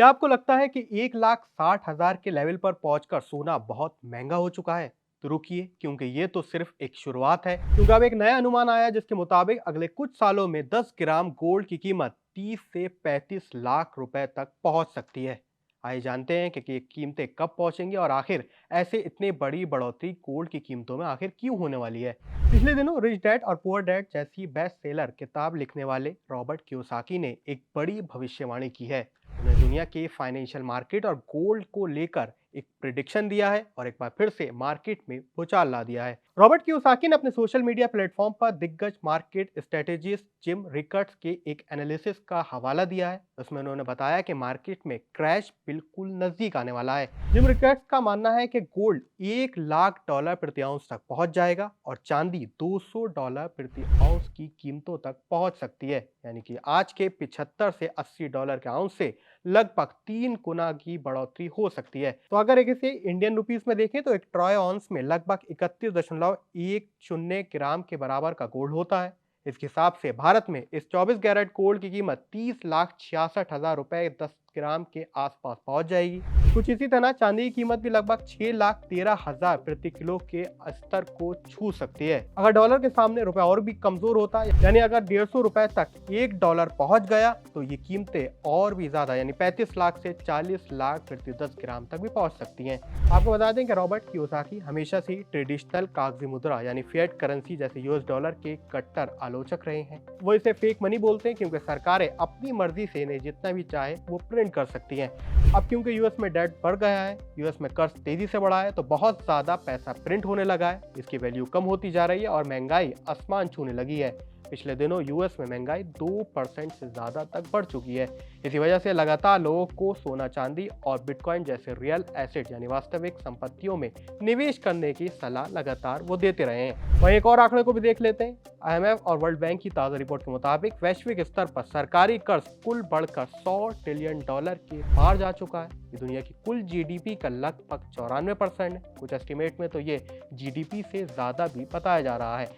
क्या आपको लगता है कि 1,60,000 के लेवल पर पहुंचकर सोना बहुत महंगा हो चुका है? तो रुकिए, क्योंकि ये तो सिर्फ एक शुरुआत है। क्योंकि अब एक नया अनुमान आया है जिसके मुताबिक अगले कुछ सालों में 10 ग्राम गोल्ड की कीमत 30 से 35 लाख रुपए तक पहुंच सकती है। आइए जानते हैं कि ये कीमतें कब पहुंचेंगी और आखिर ऐसे इतनी बड़ी बढ़ोतरी गोल्ड की कीमतों में आखिर क्यों होने वाली है। पिछले दिनों रिच डैड और पुअर डैड जैसी बेस्ट सेलर किताब लिखने वाले रॉबर्ट कियोसाकी ने एक बड़ी भविष्यवाणी की है। उन्होंने दुनिया के फाइनेंशियल मार्केट और गोल्ड को लेकर एक प्रिडिक्शन दिया है और एक बार फिर से मार्केट में भूचाल ला दिया है। रॉबर्ट कियोसाकी ने अपने सोशल मीडिया प्लेटफॉर्म पर दिग्गज मार्केट स्ट्रेटेजिस्ट जिम रिकर्ड्स के एक एनालिसिस का हवाला दिया है। उसमें उन्होंने बताया कि मार्केट में क्रैश बिल्कुल नजदीक आने वाला है। जिम रिकर्ड्स का मानना है कि गोल्ड $1,00,000 प्रति आउंस तक पहुंच जाएगा और चांदी $200 प्रति आउंस की कीमतों तक पहुंच सकती है, यानी कि आज के 75 से $80 के आउंस से लगभग 3 गुना की बढ़ोतरी हो सकती है। तो अगर एक इसे इंडियन रुपीस में देखें तो एक ट्रॉय ऑन्स में लगभग 31.10 ग्राम के बराबर का गोल्ड होता है। इस हिसाब से भारत में इस 24 कैरेट गोल्ड की कीमत 30,66,000 रुपए 10 ग्राम के आसपास पहुंच जाएगी। कुछ इसी तरह चांदी की कीमत भी लगभग 6,13,000 प्रति किलो के स्तर को छू सकती है। अगर डॉलर के सामने रुपए और भी कमजोर होता है, यानी अगर 150 रुपए तक $1 पहुंच गया, तो ये कीमतें और भी ज्यादा यानी 35 लाख से 40 लाख प्रति 10 ग्राम तक भी पहुंच सकती हैं। आपको बता दें कि रॉबर्ट कियोसाकी हमेशा से ट्रेडिशनल कागजी मुद्रा यानी फिएट करेंसी जैसे यूएस डॉलर के कट्टर आलोचक रहे हैं। वो इसे फेक मनी बोलते हैं क्योंकि सरकारें अपनी मर्जी से इन्हें जितना भी चाहे वो प्रिंट कर सकती हैं। अब क्योंकि यूएस में डेट बढ़ गया है, यूएस में कर्ज तेजी से बढ़ा है, तो बहुत ज्यादा पैसा प्रिंट होने लगा है। इसकी वैल्यू कम होती जा रही है और महंगाई आसमान छूने लगी है। पिछले दिनों यूएस में महंगाई 2% से ज्यादा तक बढ़ चुकी है। इसी वजह से लगातार लोगों को सोना चांदी और बिटकॉइन जैसे रियल एसेट यानी वास्तविक संपत्तियों में निवेश करने की सलाह लगातार वो देते रहे हैं। वहीं एक और आंकड़े को भी देख लेते हैं। आईएमएफ और वर्ल्ड बैंक की ताज़ा रिपोर्ट के मुताबिक वैश्विक स्तर पर सरकारी कर्ज कुल बढ़कर $100 ट्रिलियन के पार जा चुका है। ये दुनिया की कुल जीडीपी का लगभग 94% है। कुछ एस्टिमेट में तो ये जीडीपी से ज्यादा भी बताया जा रहा है।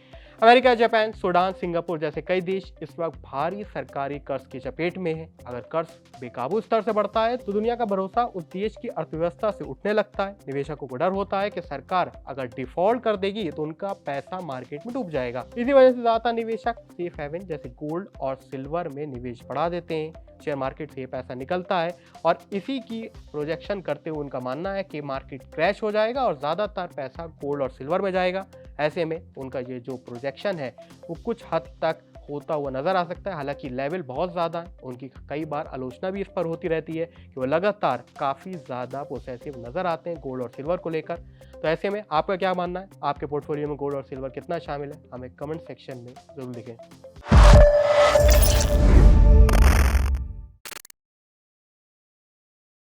अमेरिका, जापान, सूडान, सिंगापुर जैसे कई देश इस वक्त भारी सरकारी कर्ज की चपेट में हैं। अगर कर्ज बेकाबू स्तर से बढ़ता है तो दुनिया का भरोसा उस देश की अर्थव्यवस्था से उठने लगता है। निवेशकों को डर होता है कि सरकार अगर डिफॉल्ट कर देगी तो उनका पैसा मार्केट में डूब जाएगा। इसी वजह से ज्यादा निवेशक सेफ हेवन जैसे गोल्ड और सिल्वर में निवेश बढ़ा देते हैं। शेयर मार्केट से ये पैसा निकलता है और इसी की प्रोजेक्शन करते हुए उनका मानना है कि मार्केट क्रैश हो जाएगा और ज़्यादातर पैसा गोल्ड और सिल्वर में जाएगा। ऐसे में उनका ये जो प्रोजेक्शन है वो कुछ हद तक होता हुआ नजर आ सकता है। हालांकि लेवल बहुत ज़्यादा है, उनकी कई बार आलोचना भी इस पर होती रहती है कि वो लगातार काफ़ी ज़्यादा पोसेसिव नजर आते हैं गोल्ड और सिल्वर को लेकर। तो ऐसे में आपका क्या मानना है? आपके पोर्टफोलियो में गोल्ड और सिल्वर कितना शामिल है? हमें कमेंट सेक्शन में जरूर लिखें।